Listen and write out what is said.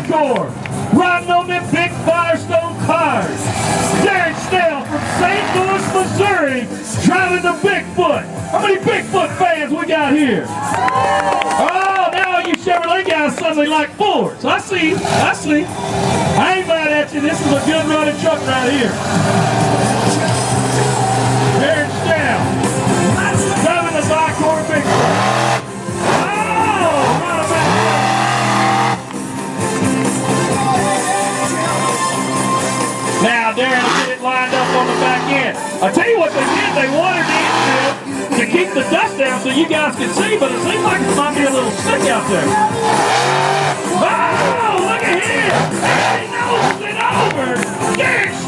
Encore, riding on them big Firestone cars. Darren Snell from St. Louis, Missouri, driving the Bigfoot. How many Bigfoot fans we got here? Oh, now you Chevrolet guys suddenly like Fords. I see. I ain't mad at you. This is a good running truck right here. Darren Snell, driving the Encore Bigfoot. Now Darren will get it lined up on the back end. I tell you what they did, they watered the infield to keep the dust down so you guys can see, but it seems like there might be a little stick out there. Oh, look at him! He noses it over! Darren